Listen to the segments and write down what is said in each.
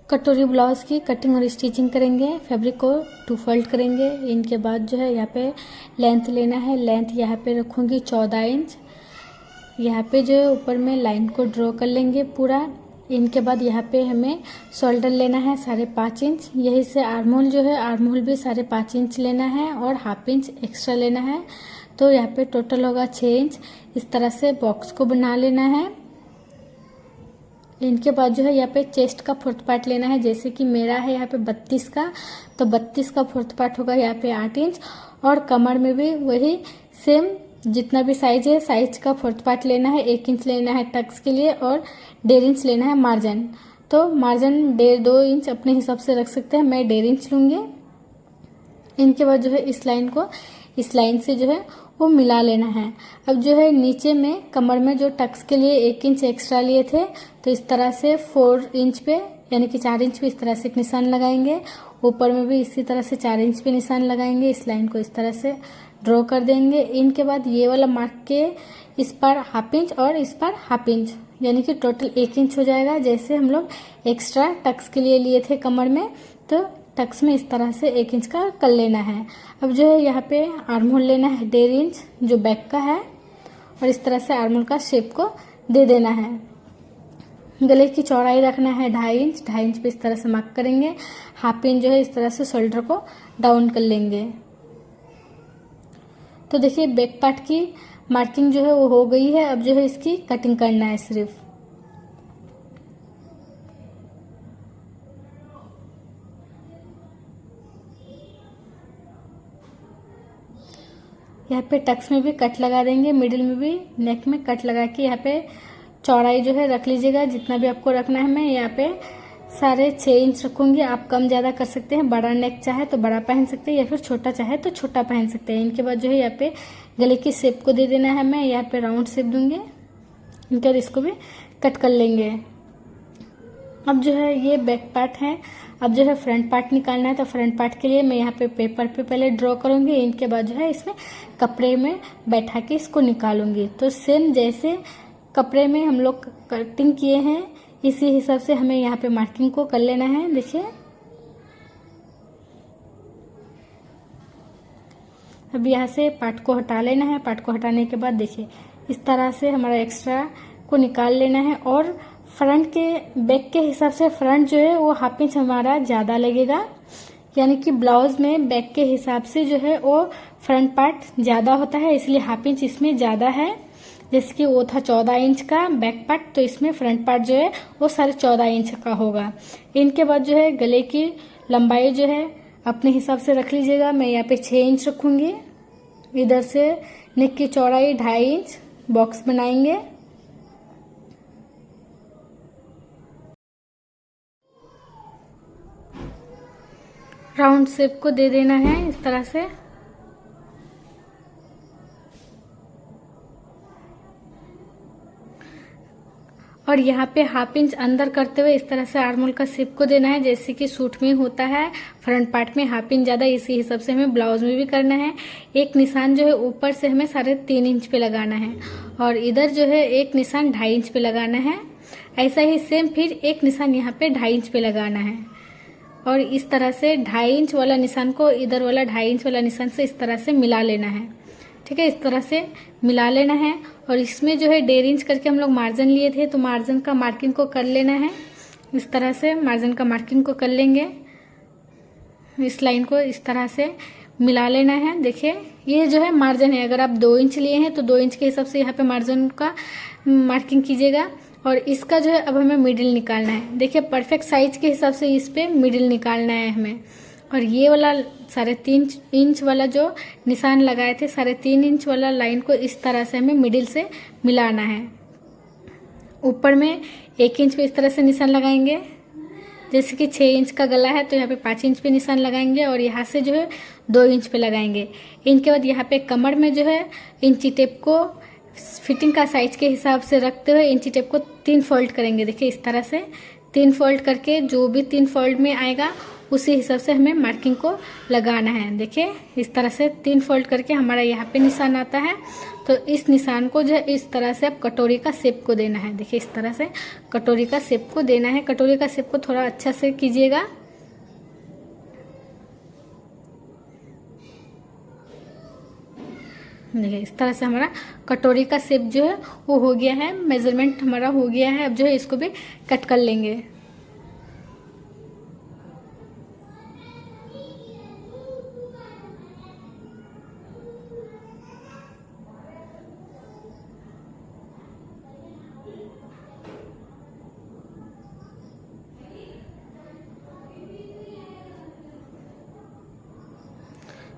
कटोरी ब्लाउज की कटिंग और स्टिचिंग करेंगे। फैब्रिक को 2 फोल्ड करेंगे। इनके बाद जो है यहाँ पे लेंथ लेना है। लेंथ यहाँ पे रखूँगी 14 इंच। यहाँ पे जो है ऊपर में लाइन को ड्रॉ कर लेंगे पूरा। इनके बाद यहाँ पे हमें शोल्डर लेना है 5.5 इंच। यही से आर्महोल जो है आर्महोल भी 5.5 इंच लेना है और ½ इंच एक्स्ट्रा लेना है। तो यहाँ पे टोटल होगा 6 इंच। इस तरह से बॉक्स को बना लेना है। इनके बाद जो है यहाँ पे चेस्ट का 4th पार्ट लेना है। जैसे कि मेरा है यहाँ पे 32 का, तो 32 का 4th पार्ट होगा यहाँ पे 8 इंच। और कमर में भी वही सेम जितना भी साइज है साइज का 4th पार्ट लेना है। 1 इंच लेना है टक्स के लिए और 1.5 इंच लेना है मार्जिन। तो मार्जिन 1.5-2 इंच अपने हिसाब से रख सकते हैं, मैं 1.5 इंच लूँगी। इनके बाद जो है इस लाइन को इस लाइन से जो है वो मिला लेना है। अब जो है नीचे में कमर में जो टक्स के लिए 1 इंच एक्स्ट्रा लिए थे, तो इस तरह से 4 इंच पे यानी कि 4 इंच पे इस तरह से एक निशान लगाएंगे। ऊपर में भी इसी तरह से 4 इंच पे निशान लगाएंगे। इस लाइन को इस तरह से ड्रॉ कर देंगे। इनके बाद ये वाला मार्क के इस पर ½ इंच और इस पर ½ इंच यानी कि टोटल 1 इंच हो जाएगा। जैसे हम लोग एक्स्ट्रा टक्स के लिए लिए थे कमर में, तो टक्स में इस तरह से 1 इंच का कर लेना है। अब जो है यहाँ पे आर्महोल लेना है 1.5 इंच जो बैक का है और इस तरह से आर्महोल का शेप को दे देना है। गले की चौड़ाई रखना है 2.5 इंच। 2.5 इंच पे इस तरह से मार्क करेंगे। ½ इंच जो है इस तरह से शोल्डर को डाउन कर लेंगे। तो देखिए बैक पार्ट की मार्किंग जो है वो हो गई है। अब जो है इसकी कटिंग करना है सिर्फ। यहाँ पे टक्स में भी कट लगा देंगे, मिडिल में भी नेक में कट लगा के यहाँ पे चौड़ाई जो है रख लीजिएगा जितना भी आपको रखना है। मैं यहाँ पे 6.5 इंच रखूँगी। आप कम ज़्यादा कर सकते हैं। बड़ा नेक चाहे तो बड़ा पहन सकते हैं या फिर छोटा चाहे तो छोटा पहन सकते हैं। इनके बाद जो है यहाँ पे गले की शेप को दे देना है। मैं यहाँ पे राउंड शेप दूँगी। इनके बाद इसको भी कट कर लेंगे। अब जो है ये बैक पार्ट है। अब जो है फ्रंट पार्ट निकालना है, तो फ्रंट पार्ट के लिए मैं यहाँ पे पेपर पे पहले ड्रॉ करूँगी। इनके बाद जो है इसमें कपड़े में बैठा के इसको निकालूंगी। तो सेम जैसे कपड़े में हम लोग कटिंग किए हैं इसी हिसाब से हमें यहाँ पे मार्किंग को कर लेना है। देखिए अब यहाँ से पार्ट को हटा लेना है। पार्ट को हटाने के बाद देखिए इस तरह से हमारा एक्स्ट्रा को निकाल लेना है। और फ्रंट के बैक के हिसाब से फ्रंट जो है वो ½ इंच हमारा ज़्यादा लगेगा। यानी कि ब्लाउज में बैक के हिसाब से जो है वो फ्रंट पार्ट ज़्यादा होता है, इसलिए ½ इंच इसमें ज़्यादा है। जैसे कि वो था 14 इंच का बैक पार्ट, तो इसमें फ्रंट पार्ट जो है वो 14.5 इंच का होगा। इनके बाद जो है गले की लंबाई जो है अपने हिसाब से रख लीजिएगा। मैं यहाँ पे 6 इंच रखूँगी। इधर से नेक की चौड़ाई 2.5 इंच बॉक्स बनाएंगे। राउंड शेप को दे देना है इस तरह से। और यहाँ पे ½ इंच अंदर करते हुए इस तरह से आर्महोल का शेप को देना है, जैसे कि सूट में होता है। फ्रंट पार्ट में ½ इंच ज़्यादा, इसी हिसाब से हमें ब्लाउज में भी करना है। एक निशान जो है ऊपर से हमें 3.5 इंच पे लगाना है और इधर जो है एक निशान 2.5 इंच पे लगाना है। ऐसा ही सेम फिर एक निशान यहाँ पे 2.5 इंच पे लगाना है। और इस तरह से 2.5 इंच वाला निशान को इधर वाला 2.5 इंच वाला निशान से इस तरह से मिला लेना है। ठीक है, इस तरह से मिला लेना है। और इसमें जो है 1.5 इंच करके हम लोग मार्जिन लिए थे, तो मार्जिन का मार्किंग को कर लेना है। इस तरह से मार्जिन का मार्किंग को कर लेंगे। इस लाइन को इस तरह से मिला लेना है। देखिए ये जो है मार्जिन है। अगर आप 2 इंच लिए हैं तो 2 इंच के हिसाब से यहाँ पे मार्जिन का मार्किंग कीजिएगा। और इसका जो है अब हमें मिडिल निकालना है। देखिए परफेक्ट साइज के हिसाब से इस पे मिडिल निकालना है हमें। और ये वाला 3.5 इंच वाला जो निशान लगाए थे 3.5 इंच वाला लाइन को इस तरह से हमें मिडिल से मिलाना है। ऊपर में 1 इंच पे इस तरह से निशान लगाएंगे। जैसे कि 6 इंच का गला है तो यहाँ पे 5 इंच पे निशान लगाएंगे और यहाँ से जो है 2 इंच पे लगाएंगे। इनके बाद यहाँ पे कमर में जो है इंची टेप को फिटिंग का साइज के हिसाब से रखते हुए इंची टेप को 3 फोल्ड करेंगे। देखिए इस तरह से 3 फोल्ड करके जो भी 3 फोल्ड में आएगा उसी हिसाब से हमें मार्किंग को लगाना है। देखिए इस तरह से 3 फोल्ड करके हमारा यहाँ पे निशान आता है। तो इस निशान को जो है इस तरह से अब कटोरी का शेप को देना है। देखिए इस तरह से कटोरी का शेप को देना है। कटोरी का शेप को थोड़ा अच्छा से कीजिएगा। देखिए इस तरह से हमारा कटोरी का शेप जो है वो हो गया है, मेजरमेंट हमारा हो गया है। अब जो है इसको भी कट कर लेंगे।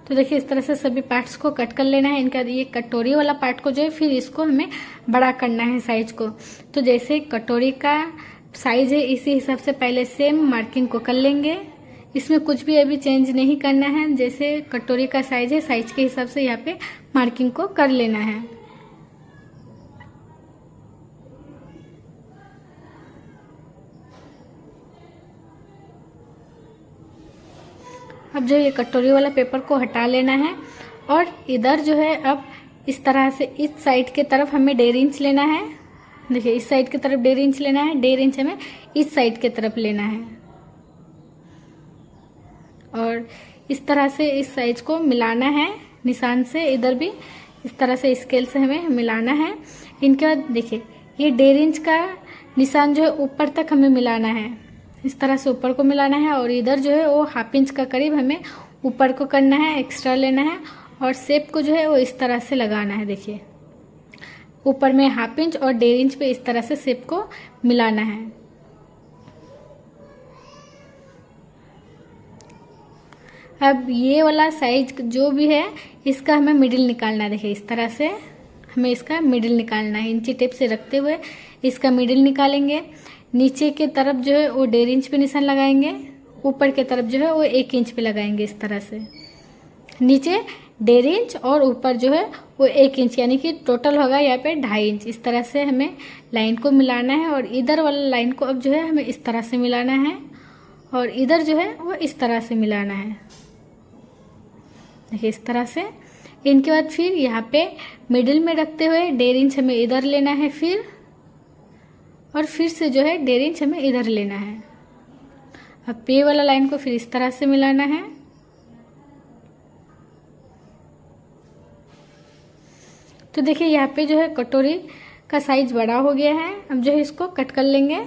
तो देखिए इस तरह से सभी पार्ट्स को कट कर लेना है। इनका ये कटोरी वाला पार्ट को जो है फिर इसको हमें बड़ा करना है साइज को। तो जैसे कटोरी का साइज है इसी हिसाब से पहले सेम मार्किंग को कर लेंगे। इसमें कुछ भी अभी चेंज नहीं करना है। जैसे कटोरी का साइज है साइज के हिसाब से यहाँ पे मार्किंग को कर लेना है। अब जो ये कटोरी वाला पेपर को हटा लेना है और इधर जो है अब इस तरह से इस साइड के तरफ हमें 1.5 इंच लेना है। देखिए इस साइड की तरफ 1.5 इंच लेना है, 1.5 इंच हमें इस साइड की तरफ लेना है और इस तरह से इस साइज को मिलाना है निशान से। इधर भी इस तरह से स्केल से हमें मिलाना है। इनके बाद देखिए ये 1.5 इंच का निशान जो है ऊपर तक हमें मिलाना है। इस तरह से ऊपर को मिलाना है और इधर जो है वो 1/2 इंच का करीब हमें ऊपर को करना है, एक्स्ट्रा लेना है और शेप को जो है वो इस तरह से लगाना है। देखिए ऊपर में 1/2 इंच और 1.5 इंच पे इस तरह से शेप को मिलाना है। अब ये वाला साइज जो भी है इसका हमें मिडिल निकालना है। देखिए इस तरह से हमें इसका मिडिल निकालना है। इंची टेप से रखते हुए इसका मिडिल निकालेंगे। नीचे के तरफ जो है वो 1.5 इंच पे निशान लगाएंगे, ऊपर के तरफ जो है वो 1 इंच पे लगाएंगे। इस तरह से नीचे 1.5 इंच और ऊपर जो है वो 1 इंच, यानी कि टोटल होगा यहाँ पे 2.5 इंच। इस तरह से हमें लाइन को मिलाना है और इधर वाला लाइन को अब जो है हमें इस तरह से मिलाना है और इधर जो है वो इस तरह से मिलाना है। देखिए इस तरह से। इनके बाद फिर यहाँ पे मिडिल में रखते हुए 1.5 इंच हमें इधर लेना है फिर, और फिर से जो है 1.5 इंच हमें इधर लेना है। अब पे वाला लाइन को फिर इस तरह से मिलाना है। तो देखिए यहाँ पे जो है कटोरी का साइज बड़ा हो गया है। अब जो है इसको कट कर लेंगे।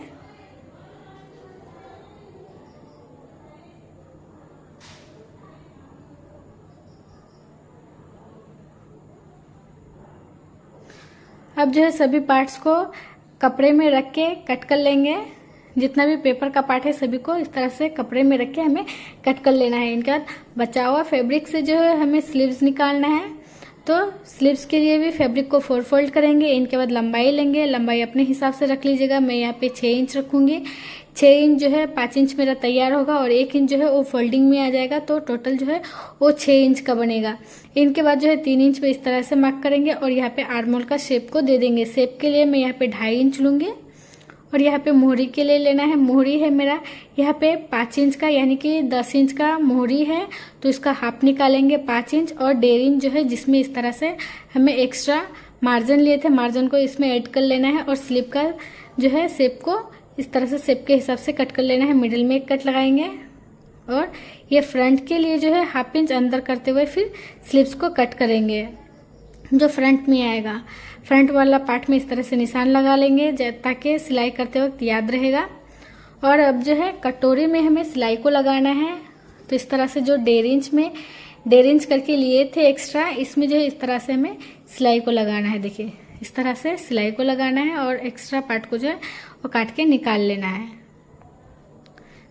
अब जो है सभी पार्ट्स को कपड़े में रख के कट कर लेंगे। जितना भी पेपर का पार्ट है सभी को इस तरह से कपड़े में रख के हमें कट कर लेना है। इनके बाद बचा हुआ फैब्रिक से जो है हमें स्लीव्स निकालना है। तो स्लीव्स के लिए भी फैब्रिक को 4 फोल्ड करेंगे। इनके बाद लंबाई लेंगे। लंबाई अपने हिसाब से रख लीजिएगा। मैं यहाँ पे 6 इंच रखूंगी। 6 इंच जो है 5 इंच मेरा तैयार होगा और 1 इंच जो है वो फोल्डिंग में आ जाएगा। तो टोटल जो है वो 6 इंच का बनेगा। इनके बाद जो है 3 इंच पे इस तरह से मार्क करेंगे और यहाँ पे आर्म होल का शेप को दे देंगे। शेप के लिए मैं यहाँ पे 2.5 इंच लूंगी और यहाँ पे मोहरी के लिए लेना है। मोहरी है मेरा यहाँ पे 5 इंच का, यानी कि 10 इंच का मोहरी है। तो इसका हाफ निकालेंगे 5 इंच और 1.5 इंच जो है जिसमें इस तरह से हमें एक्स्ट्रा मार्जिन लिए थे, मार्जिन को इसमें ऐड कर लेना है और स्लीव का जो है शेप को इस तरह से शेप के हिसाब से कट कर लेना है। मिडिल में एक कट लगाएंगे और ये फ्रंट के लिए जो है 1/2 इंच अंदर करते हुए फिर स्लीव्स को कट करेंगे जो फ्रंट में आएगा। फ्रंट वाला पार्ट में इस तरह से निशान लगा लेंगे ताकि सिलाई करते वक्त याद रहेगा। और अब जो है कटोरी में हमें सिलाई को लगाना है। तो इस तरह से जो 1.5 इंच में 1.5 इंच करके लिए थे एक्स्ट्रा, इसमें जो है इस तरह से हमें सिलाई को लगाना है। देखिए इस तरह से सिलाई को लगाना है और एक्स्ट्रा पार्ट को जो है वो काट के निकाल लेना है।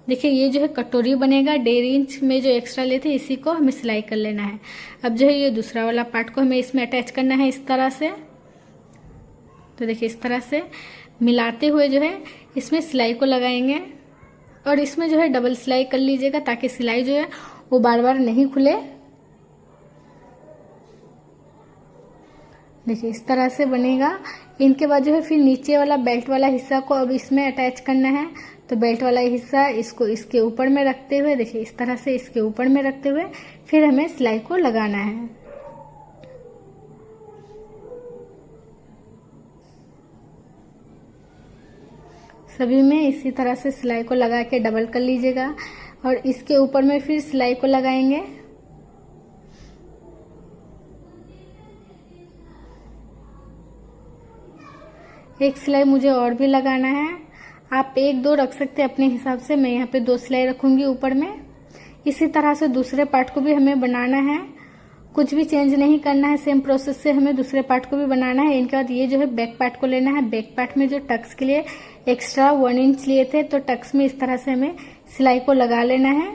देखिए ये जो है कटोरी बनेगा। 1.5 इंच में जो एक्स्ट्रा लिए थे इसी को हमें सिलाई कर लेना है। अब जो है ये दूसरा वाला पार्ट को हमें इसमें अटैच करना है इस तरह से। तो देखिए इस तरह से मिलाते हुए जो है इसमें सिलाई को लगाएंगे और इसमें जो है डबल सिलाई कर लीजिएगा ताकि सिलाई जो है वो बार बार नहीं खुले। देखिए इस तरह से बनेगा। इनके बाद जो है फिर नीचे वाला बेल्ट वाला हिस्सा को अब इसमें अटैच करना है। तो बेल्ट वाला हिस्सा इसको इसके ऊपर में रखते हुए, देखिए इस तरह से इसके ऊपर में रखते हुए फिर हमें सिलाई को लगाना है। सभी में इसी तरह से सिलाई को लगा के डबल कर लीजिएगा और इसके ऊपर में फिर सिलाई को लगाएंगे। एक सिलाई मुझे और भी लगाना है, आप 1-2 रख सकते हैं अपने हिसाब से। मैं यहाँ पे 2 सिलाई रखूंगी ऊपर में। इसी तरह से दूसरे पार्ट को भी हमें बनाना है, कुछ भी चेंज नहीं करना है, सेम प्रोसेस से हमें दूसरे पार्ट को भी बनाना है। इनके बाद ये जो है बैक पार्ट को लेना है। बैक पार्ट में जो टक्स के लिए एक्स्ट्रा 1 इंच लिए थे, तो टक्स में इस तरह से हमें सिलाई को लगा लेना है।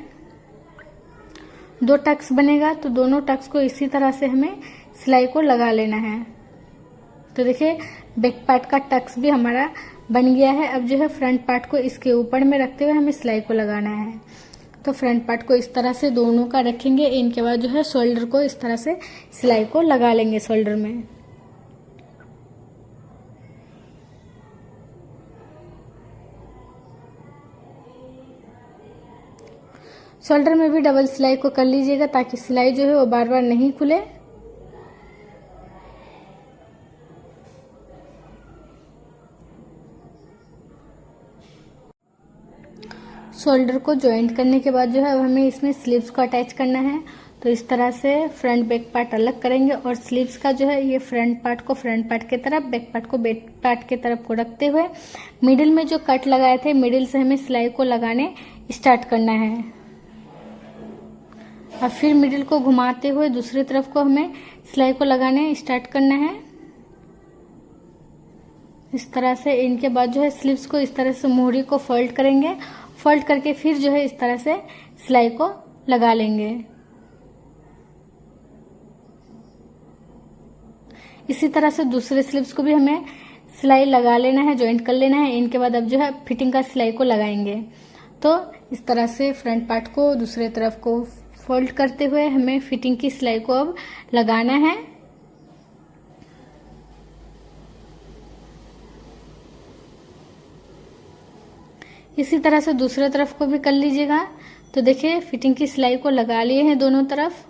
2 टक्स बनेगा तो दोनों टक्स को इसी तरह से हमें सिलाई को लगा लेना है। तो देखिए बैक पार्ट का टक्स भी हमारा बन गया है। अब जो है फ्रंट पार्ट को इसके ऊपर में रखते हुए हमें सिलाई को लगाना है। तो फ्रंट पार्ट को इस तरह से दोनों का रखेंगे। इनके बाद जो है शोल्डर को इस तरह से सिलाई को लगा लेंगे शोल्डर में। शोल्डर में भी डबल सिलाई को कर लीजिएगा ताकि सिलाई जो है वो बार बार नहीं खुले। शोल्डर को जॉइंट करने के बाद जो है अब हमें इसमें स्लीव्स को अटैच करना है। तो इस तरह से फ्रंट बैक पार्ट अलग करेंगे और स्लीव्स का जो है ये फ्रंट पार्ट को फ्रंट पार्ट की तरफ, बैक पार्ट को बैक पार्ट की तरफ को रखते हुए मिडिल में जो कट लगाए थे मिडिल से हमें सिलाई को लगाने स्टार्ट करना है। अब फिर मिडिल को घुमाते हुए दूसरी तरफ को हमें सिलाई को लगाने स्टार्ट करना है इस तरह से। इनके बाद जो है स्लीव्स को इस तरह से मोहरी को फोल्ड करेंगे, फोल्ड करके फिर जो है इस तरह से सिलाई को लगा लेंगे। इसी तरह से दूसरे स्लीव्स को भी हमें सिलाई लगा लेना है, जॉइंट कर लेना है। इनके बाद अब जो है फिटिंग का सिलाई को लगाएंगे। तो इस तरह से फ्रंट पार्ट को दूसरे तरफ को फोल्ड करते हुए हमें फिटिंग की सिलाई को अब लगाना है। इसी तरह से दूसरे तरफ को भी कर लीजिएगा। तो देखिए फिटिंग की सिलाई को लगा लिए हैं दोनों तरफ।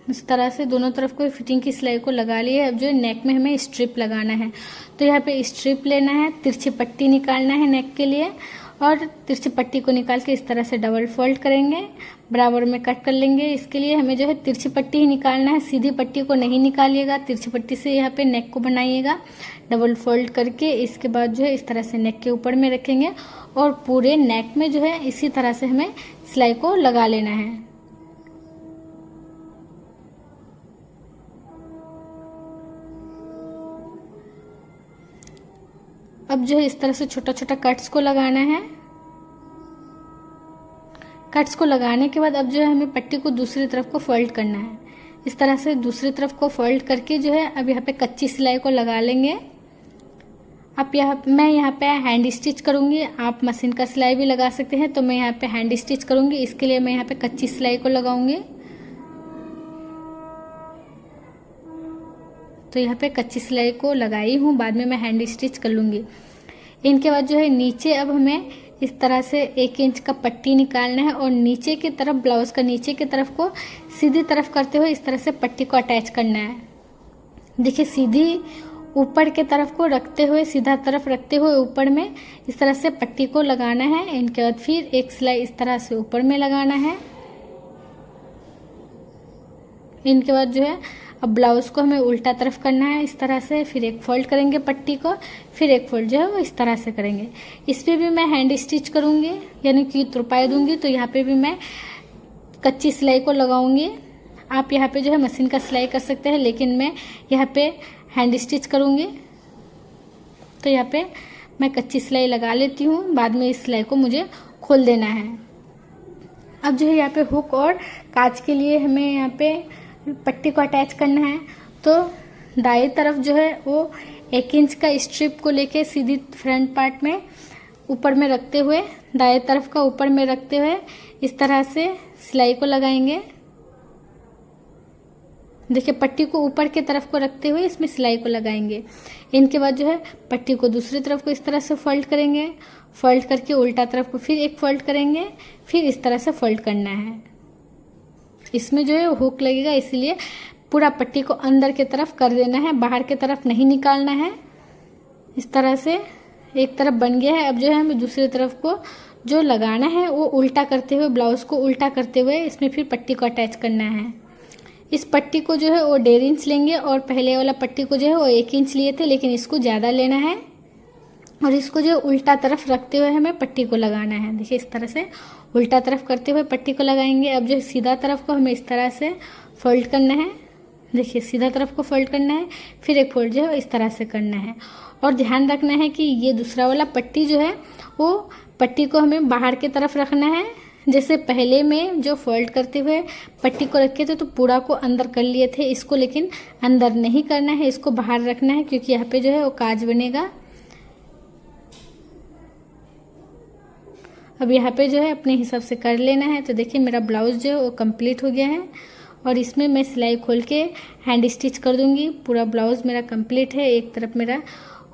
इस तरह से दोनों तरफ को फिटिंग की सिलाई को लगा लिए। अब जो नेक में हमें स्ट्रिप लगाना है, तो यहाँ पे स्ट्रिप लेना है, तिरछी पट्टी निकालना है नेक के लिए और तिरछी पट्टी को निकाल के इस तरह से डबल फोल्ड करेंगे, बराबर में कट कर लेंगे। इसके लिए हमें जो है तिरछी पट्टी ही निकालना है, सीधी पट्टी को नहीं निकालिएगा। तिरछी पट्टी से यहाँ पे नेक को बनाइएगा डबल फोल्ड करके। इसके बाद जो है इस तरह से नेक के ऊपर में रखेंगे और पूरे नेक में जो है इसी तरह से हमें सिलाई को लगा लेना है। अब जो है इस तरह से छोटा छोटा कट्स को लगाना है। कट्स को लगाने के बाद अब जो है हमें पट्टी को दूसरी तरफ को फोल्ड करना है। इस तरह से दूसरी तरफ को फोल्ड करके जो है अब यहाँ पे कच्ची सिलाई को लगा लेंगे। मैं यहाँ पे हैंड स्टिच करूँगी, आप मशीन का सिलाई भी लगा सकते हैं। तो मैं यहाँ पे हैंड स्टिच करूँगी, इसके लिए मैं यहाँ पे कच्ची सिलाई को लगाऊंगी। तो यहाँ पे कच्ची सिलाई को लगाई हूँ, बाद में मैं हैंड स्टिच कर लूँगी। इनके बाद जो है नीचे अब हमें इस तरह से 1 इंच का पट्टी निकालना है और नीचे की तरफ ब्लाउज का नीचे की तरफ को सीधी तरफ करते हुए इस तरह से पट्टी को अटैच करना है। देखिए सीधी ऊपर के तरफ को रखते हुए, सीधा तरफ रखते हुए ऊपर में इस तरह से पट्टी को लगाना है। इनके बाद फिर एक सिलाई इस तरह से ऊपर में लगाना है। इनके बाद जो है अब ब्लाउज को हमें उल्टा तरफ करना है इस तरह से, फिर एक फोल्ड करेंगे पट्टी को, फिर एक फोल्ड जो है वो इस तरह से करेंगे। इस पे भी मैं हैंड स्टिच करूँगी, यानी कि तुरपाई दूंगी। तो यहाँ पे भी मैं कच्ची सिलाई को लगाऊंगी। आप यहाँ पे जो है मशीन का सिलाई कर सकते हैं, लेकिन मैं यहाँ पे हैंड स्टिच करूँगी। तो यहाँ पे मैं कच्ची सिलाई लगा लेती हूँ, बाद में इस सिलाई को मुझे खोल देना है। अब जो है यहाँ पे हुक और काज के लिए हमें यहाँ पे पट्टी को अटैच करना है। तो दाएं तरफ जो है वो 1 इंच का स्ट्रिप को लेके सीधी फ्रंट पार्ट में ऊपर में रखते हुए, दाएं तरफ का ऊपर में रखते हुए इस तरह से सिलाई को लगाएंगे। देखिए पट्टी को ऊपर की तरफ को रखते हुए इसमें सिलाई को लगाएंगे। इनके बाद जो है पट्टी को दूसरी तरफ को इस तरह से फोल्ड करेंगे। फोल्ड करके उल्टा तरफ को फिर एक फोल्ड करेंगे, फिर इस तरह से फोल्ड करना है। इसमें जो है हुक लगेगा, इसीलिए पूरा पट्टी को अंदर की तरफ कर देना है, बाहर की तरफ नहीं निकालना है। इस तरह से एक तरफ बन गया है। अब जो है हमें दूसरी तरफ को जो लगाना है वो उल्टा करते हुए, ब्लाउज को उल्टा करते हुए इसमें फिर पट्टी को अटैच करना है। इस पट्टी को जो है वो 1.5 इंच लेंगे और पहले वाला पट्टी को जो है वो 1 इंच लिए थे, लेकिन इसको ज़्यादा लेना है और इसको जो उल्टा तरफ रखते हुए हमें पट्टी को लगाना है। देखिए इस तरह से उल्टा तरफ करते हुए पट्टी को लगाएंगे। अब जो सीधा तरफ को हमें इस तरह से फोल्ड करना है। देखिए सीधा तरफ को फोल्ड करना है, फिर एक फोल्ड जो है इस तरह से करना है। और ध्यान रखना है कि ये दूसरा वाला पट्टी जो है वो पट्टी को हमें बाहर की तरफ रखना है। जैसे पहले में जो फोल्ड करते हुए पट्टी को रखे थे तो पूरा को अंदर कर लिए थे, इसको लेकिन अंदर नहीं करना है, इसको बाहर रखना है, क्योंकि यहाँ पे जो है वो काज बनेगा। अब यहाँ पे जो है अपने हिसाब से कर लेना है। तो देखिए मेरा ब्लाउज जो है वो कंप्लीट हो गया है और इसमें मैं सिलाई खोल के हैंड स्टिच कर दूंगी। पूरा ब्लाउज मेरा कंप्लीट है। एक तरफ मेरा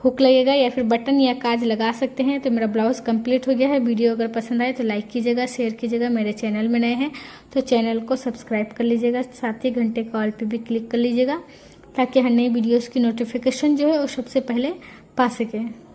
हुक लगेगा या फिर बटन या काज लगा सकते हैं। तो मेरा ब्लाउज कंप्लीट हो गया है। वीडियो अगर पसंद आए तो लाइक कीजिएगा, शेयर कीजिएगा। मेरे चैनल में नए हैं तो चैनल को सब्सक्राइब कर लीजिएगा, साथ ही घंटे का ऑल पे भी क्लिक कर लीजिएगा ताकि हर नई वीडियोज़ की नोटिफिकेशन जो है वो सबसे पहले पा सकें।